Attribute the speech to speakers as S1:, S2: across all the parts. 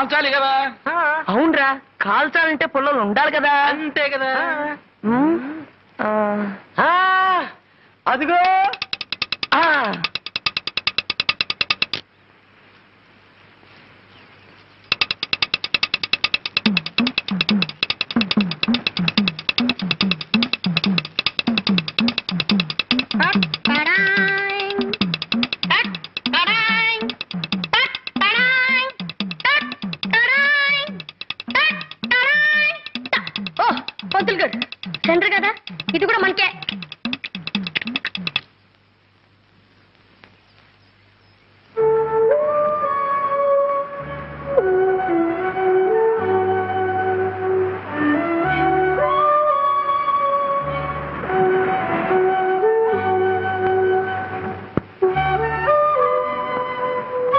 S1: కాల్చాలి కదా.
S2: అవునరా, కాల్చాలంటే పుల్లలు ఉండాలి కదా.
S1: అంతే కదా.
S2: అదిగో
S3: పంతులు గారు సెంటర్ కదా, ఇది కూడా మనకే.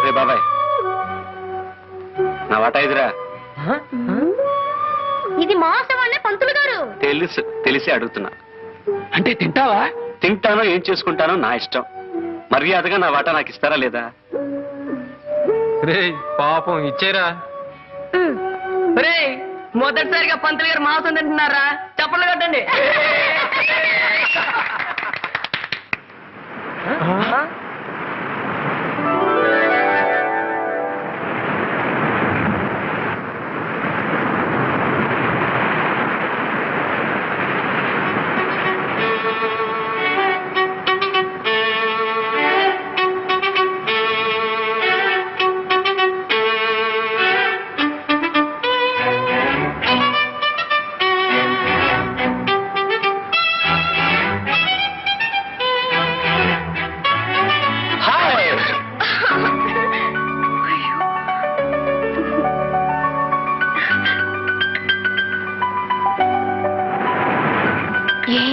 S1: రే బాబాయ్, నా వాటా ఇదిరా.
S3: ఇది మోసం అనే పంతులు గారు.
S1: తెలిసి అడుగుతున్నా.
S2: అంటే తింటావా?
S1: తింటానో ఏం చేసుకుంటానో నా ఇష్టం. మర్యాదగా నా వాటా నాకు ఇస్తారా లేదా?
S4: రే పాపం ఇచ్చేరా.
S2: రే, మొదటిసారిగా పంతులు గారు మాంసం తింటున్నారా? చప్పట్లు కట్టండి.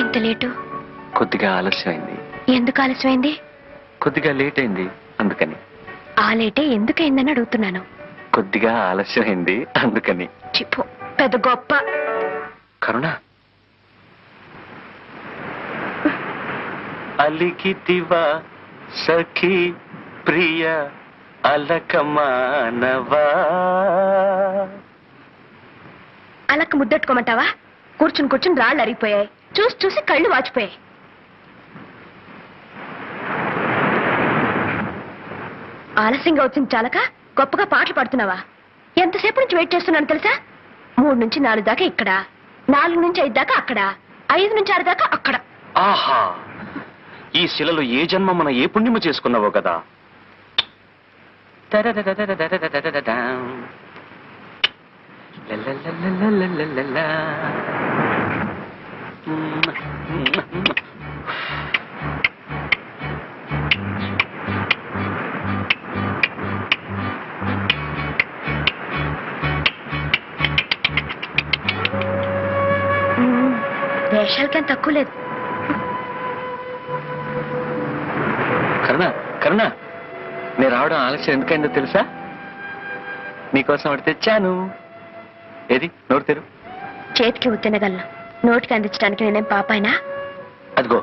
S3: ఎంత లేటు?
S1: కొద్దిగా ఆలస్యమైంది.
S3: ఎందుకు ఆలస్యమైంది?
S1: కొద్దిగా లేట్ అయింది అందుకని.
S3: ఆ లేటే ఎందుకైందని అడుగుతున్నాను.
S1: కొద్దిగా ఆలస్యమైంది అందుకని.
S3: చిప్పు పెద్ద గొప్ప.
S1: కరుణ, అలికితివా సఖీ ప్రియ అలకమానవా.
S3: అలక్క ముద్దెట్టుకోమంటావా? కూర్చుని కూర్చుని రాళ్ళు అరిగిపోయాయి, చూసి చూసి కళ్ళు వాచిపోయాయి. ఆలస్యంగా వచ్చింది చాలక గొప్పగా పాటలు పాడుతున్నావా? ఎంతసేపు నుంచి వెయిట్ చేస్తున్నాను తెలుసా? 3 నుంచి 4 దాకా ఇక్కడ, 4 నుంచి 5 దాకా అక్కడ, 5 నుంచి 6 దాకా అక్కడ.
S1: ఆహా, ఈ శిలలో ఏ జన్మ మన ఏ పుణ్యము చేసుకున్నావో కదా.
S3: వేషాలకేం తక్కువ లేదు.
S1: కరుణ, కరుణ, నేను రావడం ఆలస్యం ఎందుకైందో తెలుసా? నీకోసం ఒకటి తెచ్చాను. ఏది? నోరు తెరు.
S3: చేతికి ఉత్తినగలను, నోటికి అందించడానికి నేనేం పాపాయినా?
S1: అదిగో,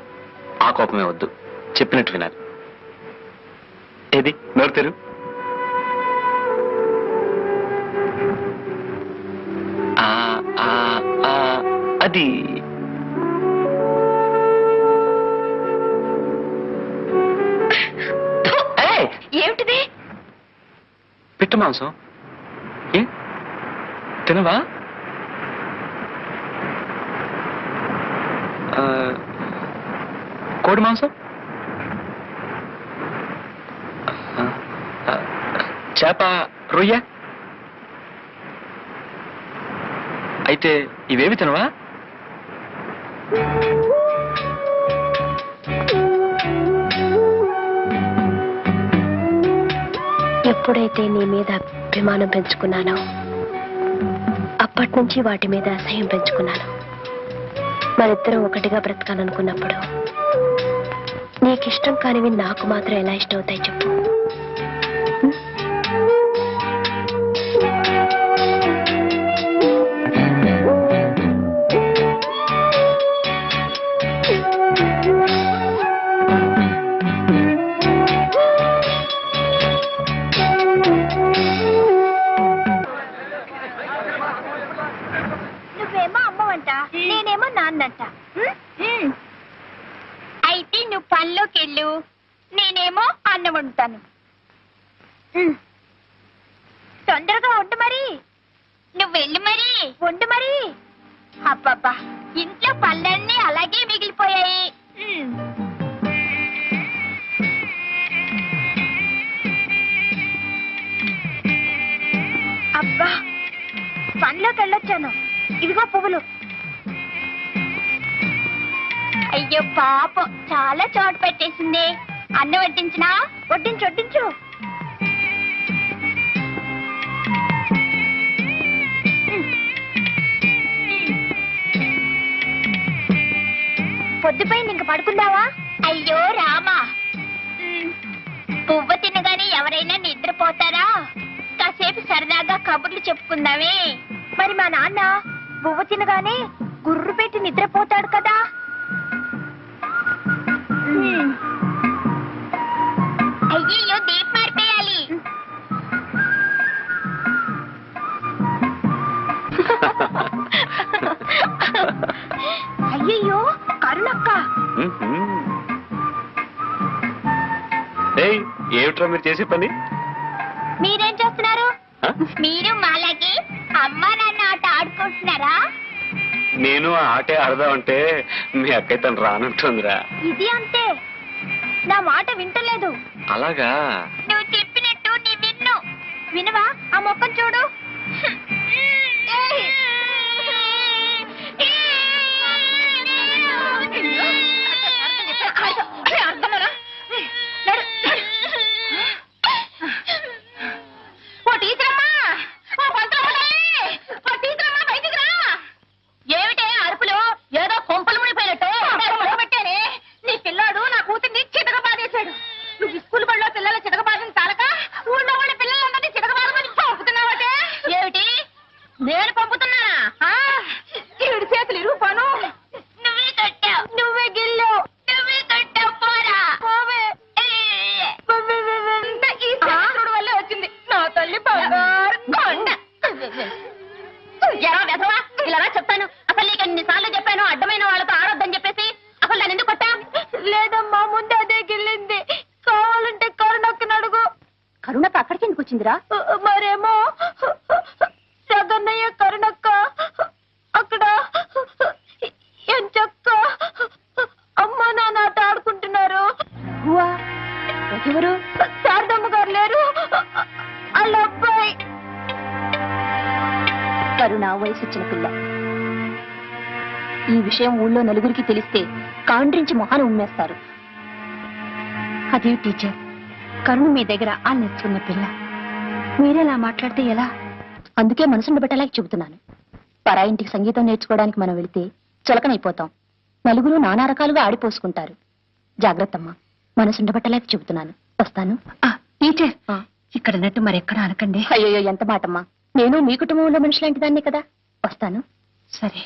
S1: ఆ కోపమే వద్దు, చెప్పినట్టు వినాలి. ఏది? నోరు తెరు. అది
S3: ఏమిటిది?
S1: పిట్ట మాంసం. ఏ తినవా? కోడి మాంసం, చేప, రొయ్య. అయితే ఇవేమి తినవా?
S3: ఎప్పుడైతే నీ మీద అభిమానం పెంచుకున్నానో అప్పటి నుంచి వాటి మీద అసహ్యం పెంచుకున్నాను. మరిద్దరం ఒకటిగా బ్రతకాలనుకున్నప్పుడు నీకిష్టం కానివి నాకు మాత్రం ఎలా ఇష్టం అవుతాయి చెప్పు? వీడేమో నాన్నంట. అయితే నువ్వు పనిలోకి వెళ్ళు, నేనేమో అన్నం వండుతాను. తొందరగా వండు మరి. నువ్వు వెళ్ళు మరి, వండు మరి. అబ్బబ్బా, ఇంట్లో పళ్ళన్నీ అలాగే మిగిలిపోయాయి. అబ్బా, పనిలోకి వెళ్ళొచ్చాను. ఇదిగో పువ్వులు. అయ్యో పాపం, చాలా చోటు పెట్టేసింది. అన్నం వడ్డించినా? వడ్డించు వడ్డించు. పొద్దుపోయింది, ఇంక పడుకుందావా? అయ్యో రామా, పువ్వు తినగానే ఎవరైనా నిద్రపోతారా? కాసేపు సరదాగా కబుర్లు చెప్పుకుందామే. మరి మా నాన్న పువ్వు తినగానే గుర్రు పెట్టి నిద్రపోతాడు కదా. అయ్యో, దీపం మారిపోయాలి. అయ్యయ్యో, కరుణక్క.
S1: ఏమిట్రా మీరు చేసే పని?
S3: మీరేం చేస్తున్నారు? మీరు మాలాగే అమ్మా నాన్న ఆట ఆడుకుంటున్నారా?
S1: నేను ఆ ఆటే ఆడదామంటే మీ అక్కయ్య తను రానంటుందిరా.
S3: ఇది అంతే, నా మాట వింటలేదు.
S1: అలాగా?
S3: నువ్వు చెప్పినట్టు నీ విన్ను. వినవా? ఆ మొక్కను చూడు. ఏమిటే అరుపులు? ఏదో కొంపలు మునిపోయినట్టు పెట్టానే. నీ పిల్లాడు నా కూతుర్ని చితకబాదేశాడు. నువ్వు స్కూల్ బడిలో పిల్లల చితకబాదని తాలక ఊళ్ళో వాళ్ళ పిల్లలందరినీ చితకబాదమని పంపుతున్నావటే. ఏమిటి? నేను పంపుతున్నానా? ఈడు చేతులు ఇరుగుపాను. నువ్వే కట్టావు, నువ్వే గిల్లావు, నువ్వే కట్టావు. పోరా పోవే. ఈ శత్రుడు వల్లే వచ్చింది నా తల్లి బంగారు కొండ. ఎలా వెధవా, ఇలా చెప్తాను. అసలు నీకు ఎన్నిసార్లు చెప్పాను అడ్డమైన వాళ్ళతో ఆడొద్దని చెప్పేసి. అసలు దాన్ని ఎందుకు కొట్టా? లేదమ్మా, ముందు అదే గిల్లింది. కావాలంటే కరుణక్కని అడుగు. కరుణక్క అక్కడికి ఎందుకు వచ్చిందిరా? మరేమో జగన్నయ్య కరుణక్క అక్కడ ఎంచక్క అమ్మా నాన్న ఆట ఆడుకుంటున్నారు. ఎవరు? శారదమ్మ గారు లేరు, వాళ్ళ అబ్బాయి. కరుణ వయసు వచ్చిన పిల్ల. ఈ విషయం ఊళ్ళో నలుగురికి తెలిస్తే కాండ్రించి మొహాన్ని ఉమ్మేస్తారు. అదే టీచర్, కరుణ మీ దగ్గర ఆ నేర్చుకున్న పిల్ల. మీరేలా మాట్లాడితే ఎలా? అందుకే మనసును పెట్టలేక చెబుతున్నాను. పరాయింటికి సంగీతం నేర్చుకోవడానికి మనం వెళితే చులకనైపోతాం. నలుగురు నానా రకాలుగా ఆడిపోసుకుంటారు. జాగ్రత్తమ్మా, మనసుండబట్టలేక చెబుతున్నాను. వస్తాను. టీచర్, ఇక్కడ అన్నట్టు మరెక్కడ అనకండి. అయ్యో, ఎంత మాటమ్మా. నేను మీ కుటుంబంలో మనిషి లాంటి దాన్ని కదా. వస్తాను. సరే.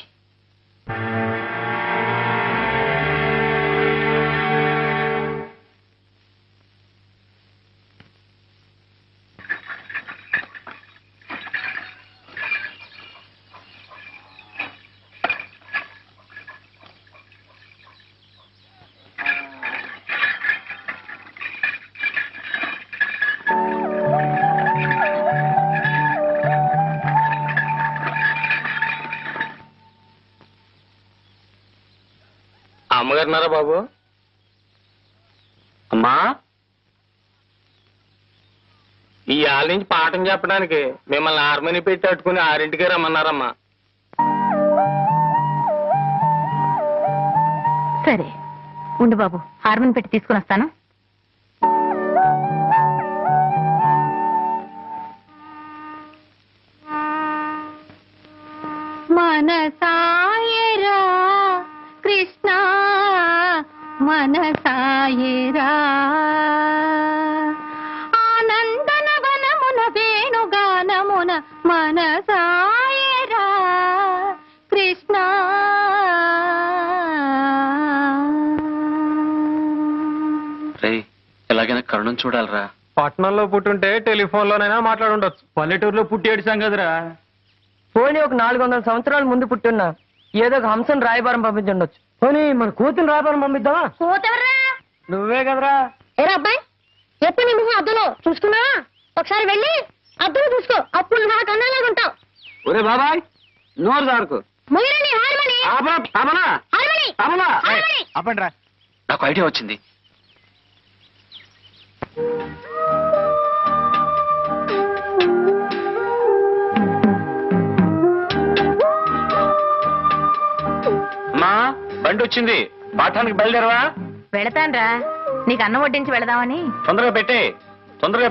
S1: అమ్మగారున్నారా బాబు? అమ్మా, ఈ ఆళ్ళ నుంచి పాఠం చెప్పడానికి మిమ్మల్ని ఆర్మని పెట్టి అట్టుకుని 6ంటికే రమ్మన్నారమ్మా.
S3: సరే ఉండు బాబు, హార్మోన్ పెట్టి తీసుకుని వస్తాను. మనసాయరా కృష్ణ మనసాయరా, ఆనందన వనమున వేణుగానమున మనసాయరా కృష్ణ.
S1: ఎలాగైనా కరుణం చూడాలరా.
S4: పట్నంలో పుట్టుంటే టెలిఫోన్లోనైనా మాట్లాడుండొచ్చు. పల్లెటూరులో పుట్టి ఏడిచాం కదరా.
S2: పోనీ ఒక 400 సంవత్సరాల ముందు పుట్టున్నా ఏదో ఒక హంసను రాయబారం పంపించుండొచ్చు. పోనీ మన కూతురు రాయబారం పంపిద్దామా?
S3: పోతెవర్రా?
S2: నువ్వే కదరా.
S3: ఏరా అబ్బాయి, ఎప్పుడు నీ మొహం అద్దులో చూసుకున్నా? ఒకసారి వెళ్ళి అద్దులో చూసుకో, అప్పుడు నాకు అన్నలాగా ఉంటావు.
S1: ఒరే బాబాయ్, నోరు దారుకు.
S3: మొయ్యరని హార్మని
S1: ఆపండి రా. నాకు ఐడియా వచ్చింది. అమ్మా, బండి వచ్చింది. పాఠానికి బయలుదేరవా?
S3: వెళతాన్రా, నీకు అన్నం వడ్డించి వెళదామని.
S1: తొందరగా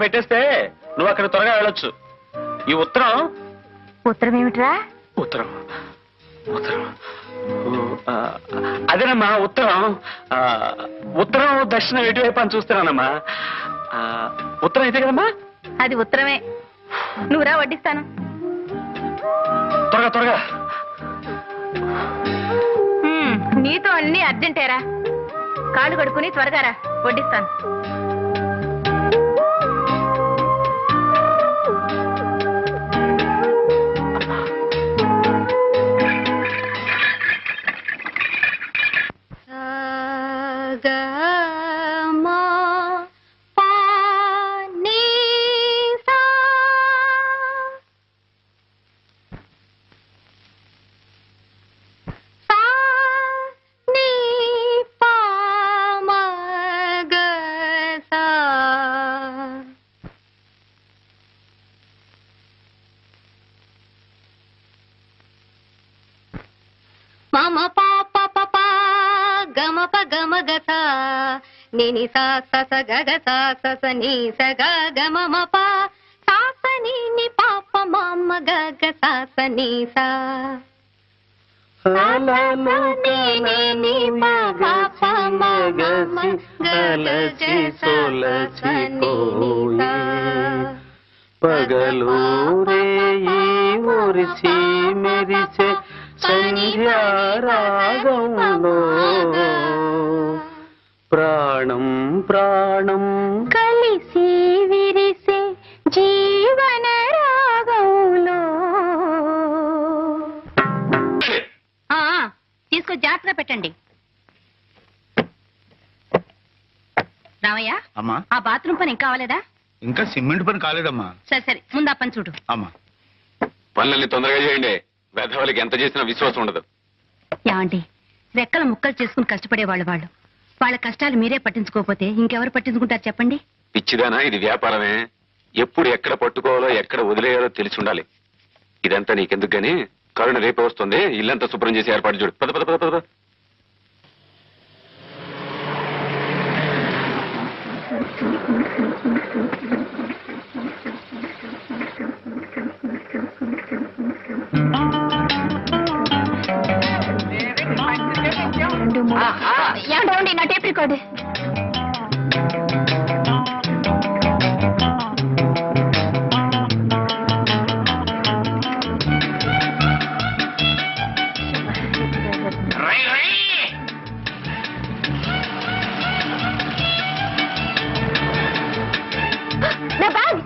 S1: పెట్టేస్తే నువ్వు అక్కడ త్వరగా వెళ్ళొచ్చు. ఈ ఉత్తరం.
S3: ఉత్తరం ఏమిట్రా?
S1: ఉత్తరం అదేనమ్మా ఉత్తరం. ఉత్తరం దక్షిణం ఎటువైపు అని చూస్తున్నానమ్మా. ఉత్తరం అయితే కదమ్మా?
S3: అది ఉత్తరమే. నువ్వురా, వడ్డిస్తాను.
S1: త్వరగా
S3: నీతో అన్ని అర్జెంటేరా. కాళ్ళు కడుక్కుని త్వరగా రా, వడ్డిస్తాను.
S5: మమ పాప పప గమ ప గమ గస నిని సా సస గగ సా సస ని స గ గమ మ ప సా స ని ని పాప మమ గగ సా స ని సా ని ప పాప మమ గలసి సోలసి కోయి
S1: పగలు రేయి మురిసి మెరిసే సంధ్యారాగంలో ప్రాణం
S3: కలిసి విరిసే జీవన రాగంలో. తీసుకో, జాగ్రత్తగా పెట్టండి. రామయ్య,
S6: అమ్మా,
S3: ఆ బాత్రూమ్ పని ఇంకా కావాలేదా?
S6: ఇంకా సిమెంట్ పని కాలేదమ్మా.
S3: సరే ముందు ఆ పని చూడు.
S6: అమ్మా,
S1: పనులన్నీ తొందరగా చేయండి. వెధవలకి ఎంత చేసినా విశ్వాసం ఉండదు.
S3: ఏమండి, రెక్కల ముక్కలు చేసుకుని కష్టపడేవాళ్ళు వాళ్ళు. వాళ్ళ కష్టాలు మీరే పట్టించుకోకపోతే ఇంకెవరు పట్టించుకుంటారు చెప్పండి?
S1: పిచ్చిదానా, ఇది వ్యాపారమే. ఎప్పుడు ఎక్కడ పట్టుకోవాలో ఎక్కడ వదిలేయాలో తెలిసి ఉండాలి. ఇదంతా నీకెందుకు గాని, కరుణ రేపే వస్తుంది. ఇల్లంతా శుభ్రం చేసి ఏర్పాటు చూడు. పద.
S3: ఏమండి, నా టేప్ రికార్డు.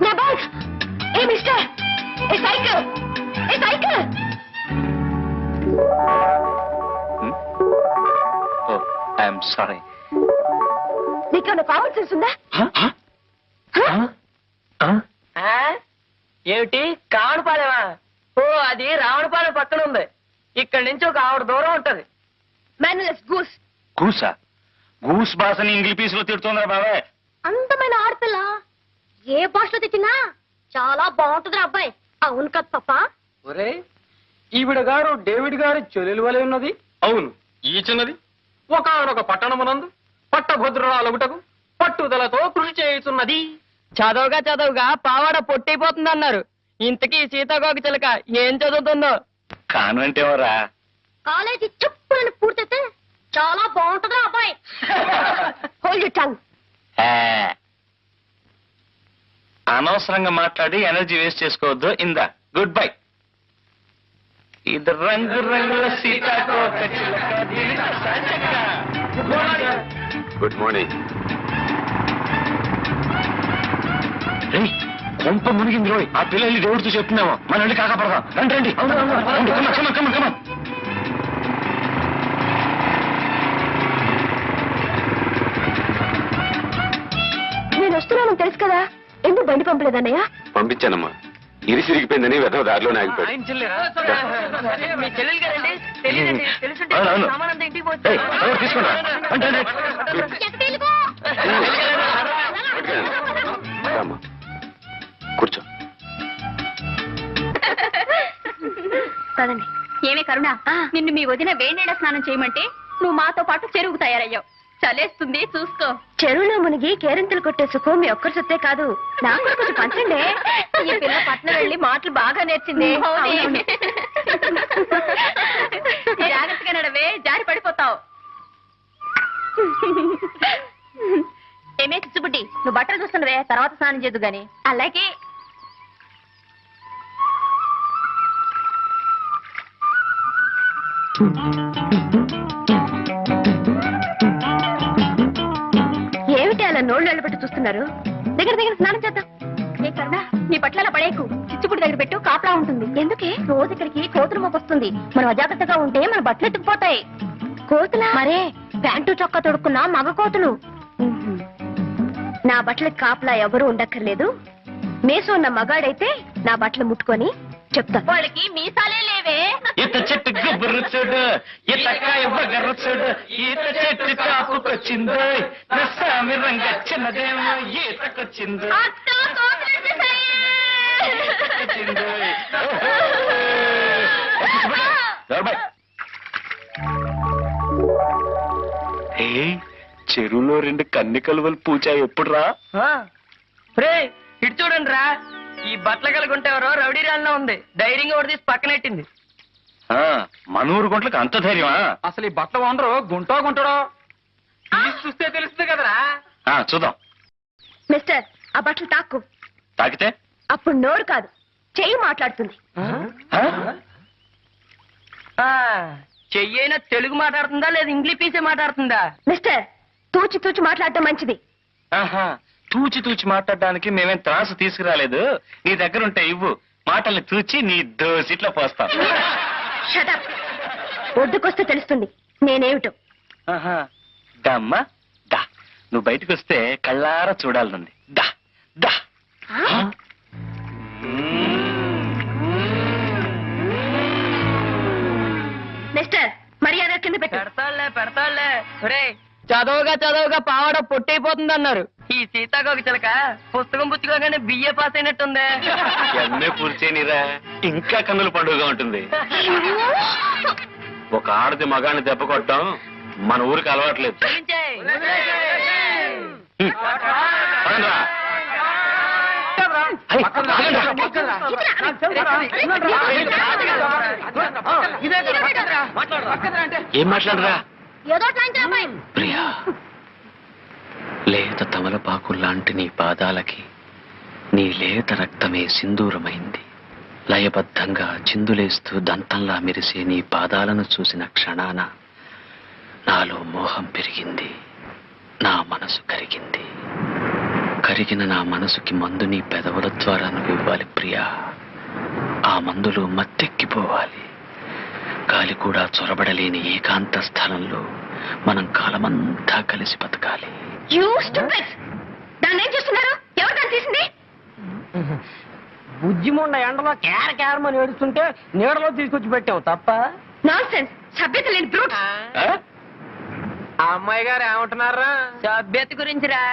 S3: నా bag. A mister, A cycle.
S1: I'm sorry.
S3: నీకేమైనా కామన్ సెన్స్ ఉందా?
S2: ఏమిటి, కావడపాలెమా? ఓ, అది రావణపాలెం పక్కన ఉంది. ఇక్కడి నుంచి ఒక ఆవిడ దూరం ఉంటది.
S3: మేనలెస్ గూస్.
S1: గూస్ భాషని ఇంగ్లీష్ పీస్ లో తిడుతుందా బాబాయ్?
S3: అందమైన ఆడపిల్ల ఏ భాషలో తిట్టినా చాలా బాగుంటుంది అబ్బాయి. అవును కదా పాపా?
S2: ఒరే, ఈవిడ గారు డేవిడ్ గారి చెల్లెలు వలె ఉన్నది.
S4: అవును, ఈ చిన్నది ఒకనొక పట్టణమునందు పట్టభద్రురాలగుటకు పట్టుదలతో కృషి చేయుతున్నది.
S2: చదవగా పావాడ పొట్టైపోతుంది అన్నారు. ఇంతకీ సీతాకోక చిలక ఏం చదువుతుందో?
S1: కాన్వెంట్ ఎవరా?
S3: కాలేజీ చెప్పులను పూర్తయితే చాలా బాగుంటుంది అబ్బాయి. Hold tongue.
S1: అనవసరంగా మాట్లాడి ఎనర్జీ వేస్ట్ చేసుకోవద్దు. ఇందా, గుడ్ బై. ఇది రంగుల సీతాకోక చిలక. Good morning. కొంప మునిగింది రోయ్. ఆ పిల్లల్ని దేవుడితో చెప్తున్నాము. మన వెళ్ళి కాకపడదాం. రండి.
S3: నేను వస్తున్నానని తెలుసు కదా, ఎందుకు బండి పంపలేదన్నయ్య?
S1: పంపించానమ్మా, ఇరిసిరిగిపోయిందని వెధవ దారిలోనే ఆగిపోయాడు.
S4: ఆయన చెల్లెరా
S2: మీ చెల్లెలు గారండి? తెలియదండి. తెలుసుంటే
S1: అవును.
S2: సామానంతా ఇంటికి
S1: ఏయ్, ఎవరు తీసుకురా? అంటే, అంటే. రామ్మా, కూర్చో.
S3: పదండి. ఏమే కరుణ, నిన్ను మీ వదిన వేడినీళ్ళ స్నానం చేయమంటే నువ్వు మాతో పాటు చెరువుకు తయారయ్యావు. చలేస్తుంది చూసుకో. చెరువులో మునిగి కేరింతలు కొట్టే సుఖం మీ ఒక్కరి సొత్తే కాదు, నాకు కూడా కొంచెం పంచండి. ఈ పిల్ల పట్నం వెళ్ళి మాటలు బాగా నేర్చింది. జాగ్రత్తగా నడవే, జారి పడిపోతావు. ఏమే చిచ్చుబుడ్డి, నువ్వు బట్టలు చూస్తున్నవే, తర్వాత స్నానం చేద్దు గాని. అలాగే. ఏమిటి అలా నోళ్ళు వెళ్ళబెట్టి చూస్తున్నారు? దగ్గర దగ్గర స్నానం చేద్దాం. ఏ కరుణ, నీ పట్ల పడేకు, చిచ్చుపుడి దగ్గర పెట్టు, కాపలా ఉంటుంది. ఎందుకే? రోజు ఇక్కడికి కోతులు మోపొస్తుంది. మనం అజాగ్రత్తగా ఉంటే మన బట్టలు ఎత్తుకుపోతాయి. కోతులా? మరే, ప్యాంటు చొక్కా తొడుక్కున్నా మగ కోతులు. నా బట్టలకి కాపలా ఎవరు ఉండక్కర్లేదు. మేసు ఉన్న మగాడైతే నా బట్టలు ముట్టుకొని చెప్తా. వాళ్ళకి మీసాలే లేవే.
S4: ఈత చెట్టు గుబ్బురు చూడు, ఈతకాయ బగరు చూడు, ఈత చెట్టు కాపుకొచ్చిందో, నస్సామి రంగ చిన్నదేమో ఈతకొచ్చిందో.
S1: చెరువులో 2 కన్ని కలువలు పూచా ఎప్పుడు రా?
S2: రే ఇటు చూడండి రా, ఈ బట్టల కలుగుంటేవరో రౌడీ రాళ్ళలో ఉంది. ధైర్యంగా ఒకటి తీసి పక్కనెట్టింది.
S1: మనూరు గుంట్లకు అంత ధైర్యమా?
S4: అసలు ఈ బట్టలు వండరు గుంటో గుంటడో తీసి చూస్తే తెలుస్తుంది కదరా.
S1: చూద్దాం.
S3: మిస్టర్, ఆ బట్టలు తాక్కు.
S1: తాకితే
S3: అప్పుడు నోరు కాదు, చెయ్యి మాట్లాడుతుంది.
S2: చెయ్యైనా తెలుగు మాట్లాడుతుందా లేదా ఇంగ్లీష్ పీసే మాట్లాడుతుందా?
S3: మిస్టర్, తూచి తూచి మాట్లాడటం మంచిది.
S1: తూచి తూచి మాట్లాడడానికి మేమేం త్రాసు తీసుకురాలేదు. నీ దగ్గర ఉంటే ఇవ్వు, మాటల్ని తూచి నీ దోసిట్లో పోస్తాం.
S3: షటప్. ఒడ్డుకొస్తే తెలుస్తుంది నేనేమిటో.
S1: దమ్మా దా, నువ్వు బయటకు వస్తే కళ్ళారా చూడాలనుంది. దా దా.
S3: మిస్టర్, మర్యాద కింద పెట్టు.
S2: పెడతాళ్లే. రే, చదవగా పావాడ పొట్టైపోతుంది అన్నారు. ఈ సీతాకోక చిలక పుస్తకం పుచ్చుకోగానే బిఏ పాస్ అయినట్టుంది.
S1: ఎన్నే పూర్చేనిరా, ఇంకా కన్నుల పండుగగా ఉంటుంది. ఒక ఆడది మగాన్ని దెబ్బ కొట్టడం మన ఊరికి అలవాట్లేదు.
S2: చూపించేయ్.
S1: పదండ్రా. ఏం మాట్లాడరా?
S3: ఏదో అమ్మాయి.
S1: ప్రియా, లేత తమలపాకు లాంటి నీ పాదాలకి నీ లేత రక్తమే సింధూరమైంది. లయబద్ధంగా చిందులేస్తూ దంతంలా మెరిసే నీ పాదాలను చూసిన క్షణాన నాలో మోహం పెరిగింది, నా మనసు కరిగింది. కరిగిన నా మనసుకి మందు నీ పెదవుల ద్వారా నువ్వు ఇవ్వాలి ప్రియా. ఆ మందులో మత్తెక్కిపోవాలి. గాలి కూడా చొరబడలేని ఏకాంత స్థలంలో మనం కాలమంతా కలిసి బతకాలి.
S3: దాన్ని ఏం చేస్తున్నారు? ఎవరు దాన్ని తీసింది?
S2: బుజ్జిముండ ఎండలో కేరమని ఏడుస్తుంటే నీడలో తీసుకొచ్చి పెట్టావు తప్ప.
S3: నాన్సెన్స్, సభ్యత లేని బ్రూట్.
S4: ఆ అమ్మాయి గారు ఏమంటున్నారా?
S2: సభ్యత గురించి రా.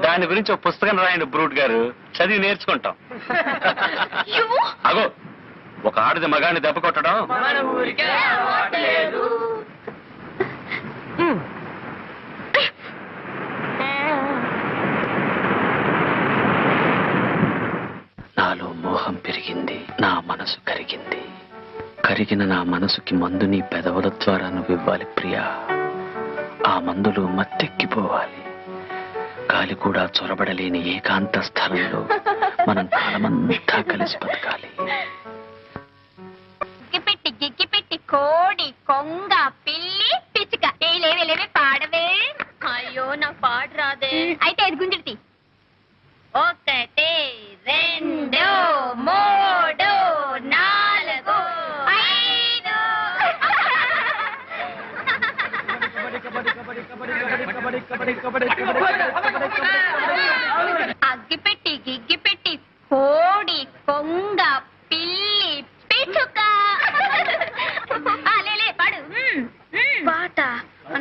S1: దాని గురించి ఒక పుస్తకం రాయండి బ్రూట్ గారు, చదివి నేర్చుకుంటాం. అగో, ఒక ఆడది మగాన్ని దెబ్బ కొట్టడం
S2: మన ఊరికే అలవాట్లేదు.
S1: నాలో మోహం పెరిగింది, నా మనసు కరిగింది. కరిగిన నా మనసుకి మందు నీ పెదవుల ద్వారా నువ్వు ఇవ్వాలి ప్రియా. ఆ మందులో మత్తెక్కిపోవాలి. గాలి కూడా చొరబడలేని ఏకాంత స్థలంలో మనం కాలమంతా కలిసి బతకాలి.
S3: గిగ్గిపెట్టి కోడి కొంగ పిల్లి పిచ్చుక లేవే పాడవే. అయ్యో నాకు పాట రాదే. అయితే అది గుంజుడి. 1 2 3 4 5.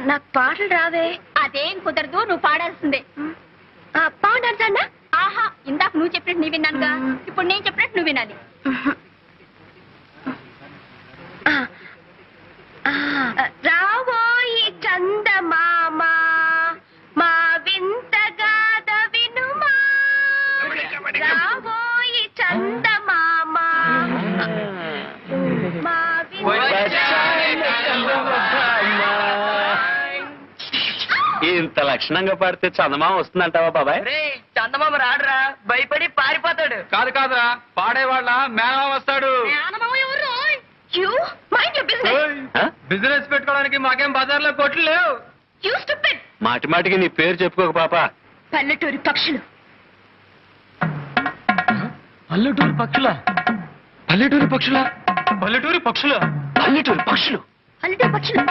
S3: నాకు పాటలు రావే. అదేం కుదరదు, నువ్వు పాడాల్సిందే. పాడాల్సా? ఆహా, ఇందాక నువ్వు చెప్పినట్టు నీ విన్నానుగా, ఇప్పుడు నేను చెప్పినట్టు నువ్వు వినాలి. రావోయి చందమామ మా వింత గాథ వినుమా, రావోయి చందమామ మా
S1: ఇంత లక్షణంగా పాడితే చందమామ వస్తుందంటావా బాబాయ్?
S2: చందమామ రాడురా, భయపడి పారిపోతాడు.
S4: కాదు కాదురా, పాడేవాళ్ళ మేళ వస్తాడు. బిజినెస్ పెట్టుకోవడానికి మాకేం బజార్లో కొట్లు లేవు.
S1: మాటి మాటికి నీ పేరు చెప్పుకోక పాప.
S3: పల్లెటూరి పక్షులు.
S4: పల్లెటూరు పక్షుల పల్లెటూరు పక్షుల పల్లెటూరు పక్షుల
S1: పల్లెటూరు పక్షులు.
S3: పల్లెటూరి పక్షులు.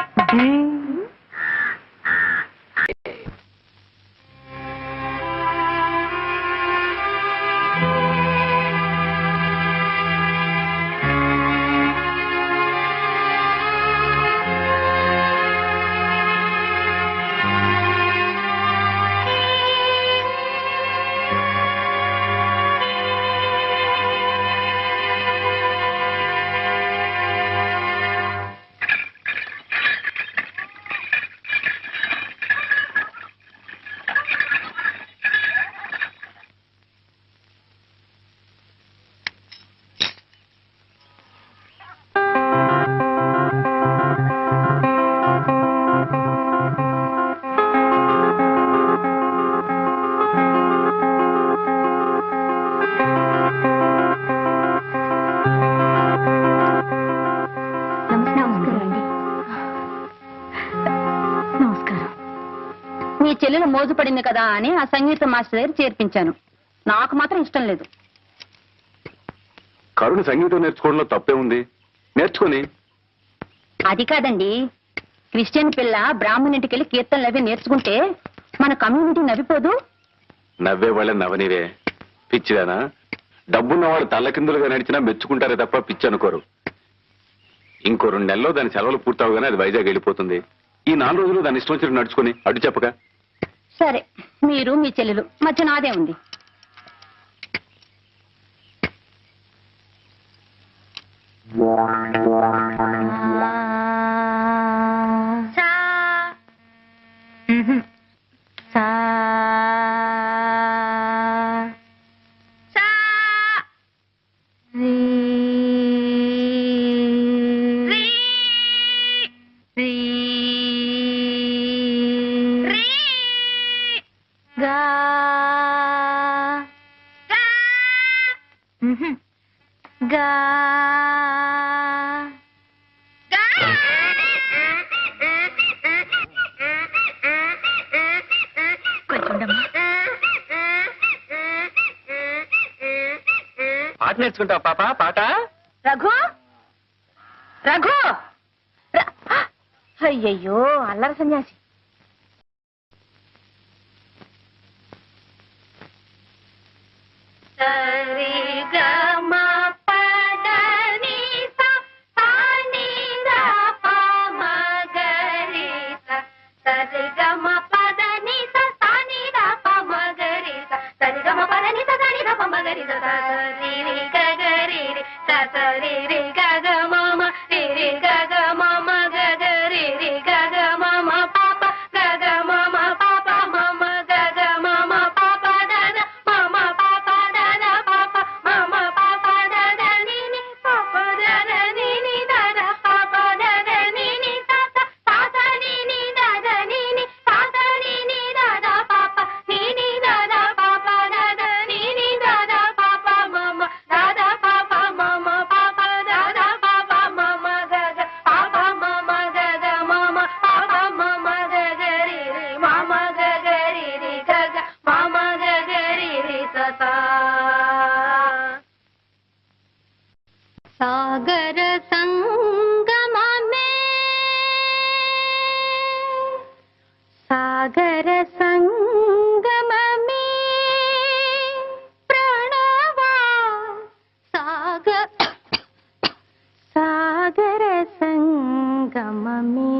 S3: మీ చెల్లెలు మోజుపడింది కదా అని ఆ సంగీత మాస్టర్ దగ్గర చేర్పించాను. నాకు మాత్రం ఇష్టం లేదు.
S7: కరుణ సంగీతం నేర్చుకోవడంలో తప్పే ఉంది, నేర్చుకొని.
S3: అది కాదండి, క్రిస్టియన్ పిల్ల బ్రాహ్మణింటికి వెళ్ళి కీర్తనలు అవి నేర్చుకుంటే మన కమ్యూనిటీ నవ్విపోదు.
S7: నవ్వే వాళ్ళ నవనీరే పిచ్చిదానా. డబ్బున్నవాడు తల్లకిందులుగా నడిచినా మెచ్చుకుంటారే తప్ప పిచ్చి అనుకోరు. ఇంకో 2 నెలల్లో దాని సెలవులు పూర్తవగానే అది వైజాగ్ వెళ్ళిపోతుంది. ఈ 4 రోజులు దాని ఇష్టం వచ్చినట్టు నడుచుకొని అడ్డు చెప్పక.
S3: సరే, మీరు మీ చెల్లెలు మధ్య నాదే ఉంది.
S1: పాట నేర్చుకుంటావు పాప? పాట.
S3: రఘు, రఘు, అయ్యయ్యో అల్లరి సన్యాసి.
S5: సాగర సంగమమే సాగర సంగమమే ప్రణవా సాగర సంగమమే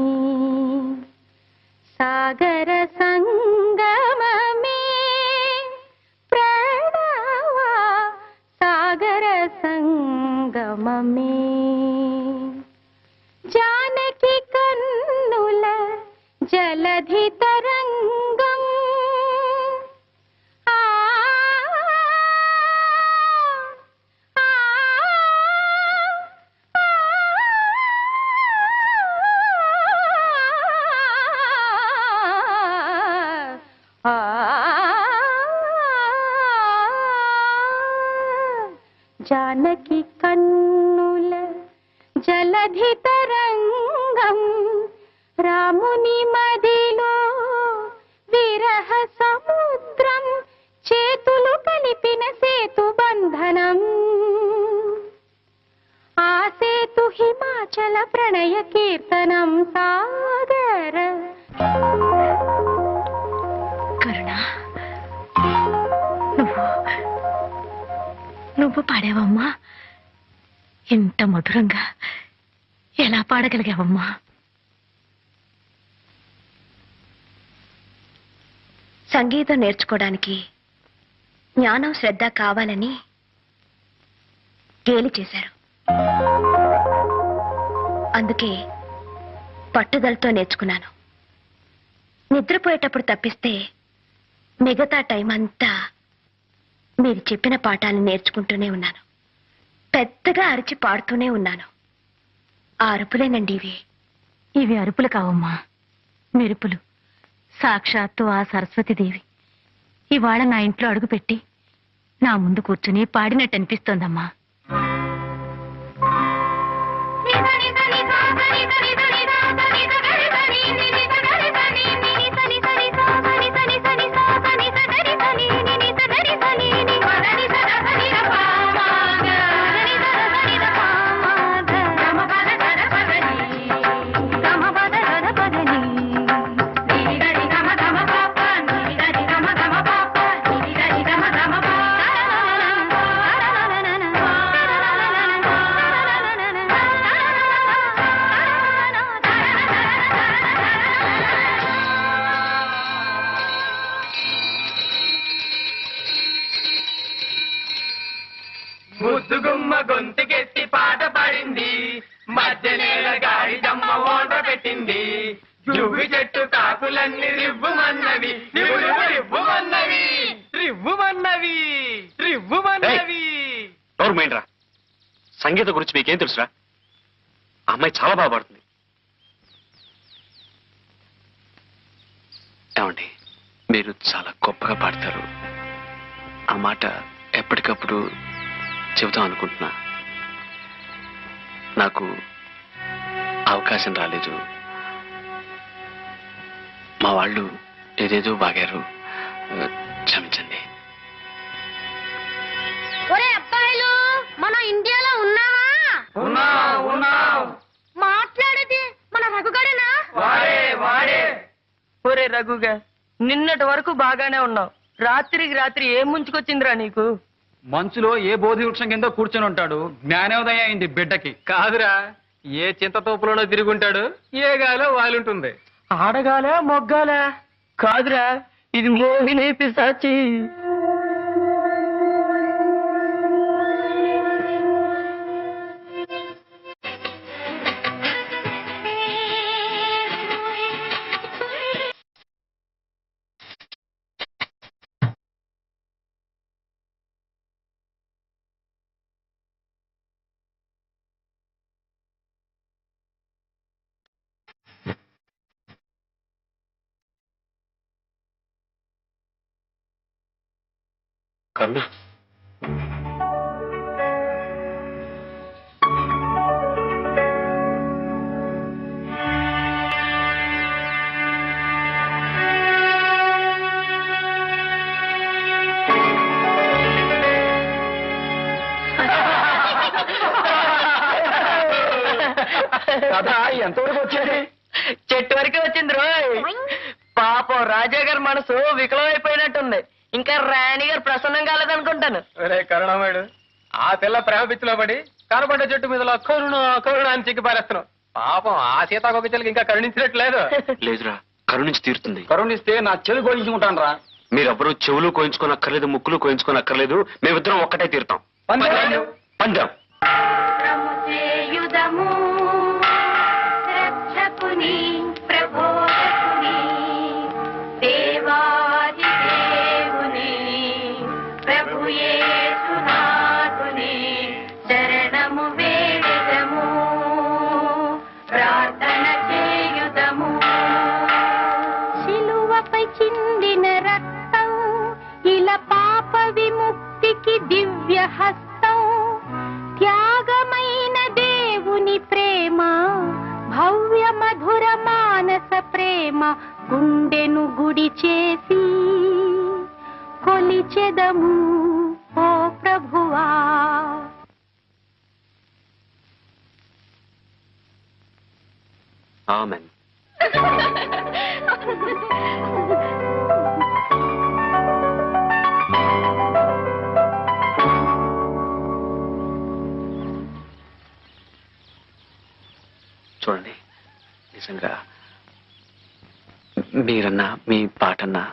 S5: జానకి కన్నుల జలధి తరంగం జానకి కన్నుల జలధి తరంగం రాముని మదిలో విరహ సముద్రం చేతులు కలిపిన సేతు బంధనం ఆ సేతు హిమాచల ప్రణయ కీర్తనం సాగర
S3: కరుణ నువ్వు పాడావమ్మా. ఇంత మధురంగా ఎలా పాడగలిగావమ్మా? సంగీతం నేర్చుకోవడానికి జ్ఞానం శ్రద్ధ కావాలని గేలి చేశారు. అందుకే పట్టుదలతో నేర్చుకున్నాను. నిద్రపోయేటప్పుడు తప్పిస్తే మిగతా టైం అంతా మీరు చెప్పిన పాఠాలను నేర్చుకుంటూనే ఉన్నాను. పెద్దగా అరిచి పాడుతూనే ఉన్నాను. ఆ అరుపులేనండి ఇవి. ఇవి అరుపులు కావమ్మా, మెరుపులు. సాక్షాత్తు ఆ సరస్వతీదేవి ఇవాళ నా ఇంట్లో అడుగుపెట్టి నా ముందు కూర్చుని పాడినట్టు అనిపిస్తోందమ్మా.
S4: ముద్దుగుమ్మ గొంతుకెత్తి పాట పాడింది, మధ్యనేల గాడి దమ్మ ఓట పెట్టింది. జువ్వి చెట్టు కాకులన్నీ రివ్వుమన్నవి, రివ్వుమన్నవి, రివ్వుమన్నవి, రివ్వుమన్నవి.
S1: గవర్నమెంట్రా, సంగీతం గురించి మీకేం తెలుసురా? ఆ అమ్మాయి చాలా బాగా పాడుతుంది. ఏమండి, మీరు చాలా గొప్పగా పాడతారు. ఆ మాట ఎప్పటికప్పుడు చెబుతాం అనుకుంటున్నా. నాకు అవకాశం రాలేదు. మా వాళ్ళు ఏదేదో బాగారు, క్షమించండి.
S5: ఒరే అబ్బాయిలు, మనం ఇండియాలో ఉన్నావా? మాట్లాడేది మన రఘుగడేనా?
S2: ఒరే రఘుగా, నిన్నటి వరకు బాగానే ఉన్నావు. రాత్రికి రాత్రి ఏం ముంచుకొచ్చిందిరా నీకు?
S8: మంచులో ఏ బోధి వృక్షం కింద కూర్చొని ఉంటాడు. జ్ఞానోదయం అయింది బిడ్డకి. కాదురా, ఏ చింతతోపులోనో తిరుగుంటాడు. ఏ గాలో వాలుంటుంది.
S2: ఆడగాలే మొగ్గాలే? కాదురా, ఇది మోహిని పిశాచి.
S1: కన్నా,
S8: కథ ఎంతవరకు వచ్చేది?
S2: చెట్టు వరకే వచ్చింది రోయ్. పాపం రాజా గారి మనసు వికలమైపోయినట్టుంది. ఇంకా రాణి గారు ప్రసన్నం కాలేదనుకుంటాను.
S8: కరుణామయుడు, ఆ పిల్ల ప్రేమ పిచ్చిలో పడి కనపడ్డ చెట్టు మీద కరుణ అని చిక్కి పారేస్తున్నావు. పాపం ఆ సీతాకొక చెల్లికి ఇంకా కరుణించినట్లేదు.
S1: లేదురా, కరుణించి తీరుతుంది.
S8: కరుణిస్తే నా చెల్లి కోయించుకుంటాను రా.
S1: మీరెవ్వరూ చెవులు కోయించుకోనక్కర్లేదు, ముక్కులు కోయించుకోనక్కర్లేదు. మేమిద్దరం ఒక్కటే తీరుతాం. పందెం.
S5: దేవుని ప్రబోధకుని దేవాది దేవుని ప్రభు యేసునాథుని శరణము వేడెదము ప్రార్థన చేయుదము. శిలువపై చిందిన రక్తం ఇలా పాప విముక్తికి దివ్య హస్తం త్యాగమైన దేవుని ప్రేమ భవ్య మధుర మానస ప్రేమ గుండెను గుడి చేసి కొలిచెదము ఓ ప్రభువా.
S1: ఆమెన్. చూడండి, నిజంగా మీరన్నా మీ పాటన్నా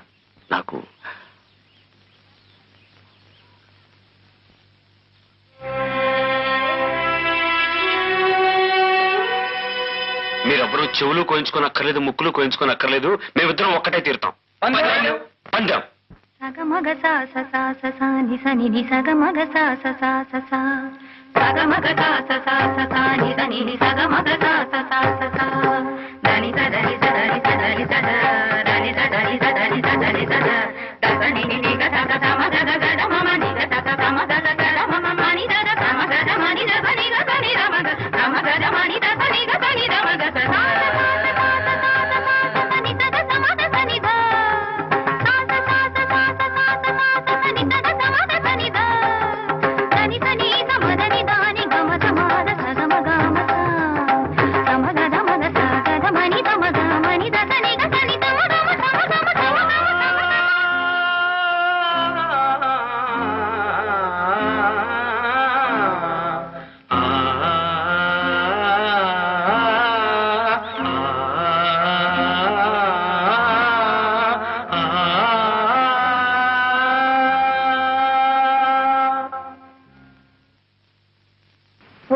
S1: నాకు మీరెవ్వరూ చెవులు కోయించుకోనక్కర్లేదు, ముక్కులు కోయించుకోనక్కర్లేదు. మేమిద్దరం ఒక్కటే తీరుతాం. పందెం.
S5: సగమగ సాస సాస సాని సని ని సగమగ సాస సాస సా సగమగ సాస సాస సాని సని ని సగమగ సాస సాస సా దని సదని సదని సదని సద దని సదని సదని సదని సద దదని ని ని గ సగ సమ గ గ ద మమ ని గ సగ సమ గ గ ద మమ మని ద ద సమ గ ద మని ద సని గ సని ద మ గ సమ గ ద మని ద సని గ సని ద మ గ స సా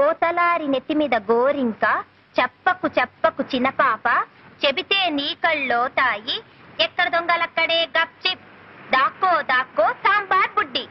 S3: ఓతలారి నెత్తి మీద గోరింక చెప్పకు చెప్పకు చిన్నపాప చెబితే నీ కళ్ళో తాయి ఎక్కడ దొంగలక్కడే గప్చిప్ దాక్కో దాక్కో సాంబార్ బుడ్డి.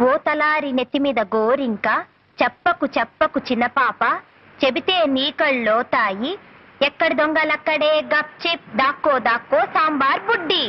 S3: ఓతలారి నెత్తి మీద గోరింక చెప్పకు చెప్పకు చిన్నపాప చెబితే నీ కళ్ళో తాయి ఎక్కడి దొంగలక్కడే గప్చిప్ దాక్కో దాక్కో సాంబార్ బుడ్డి.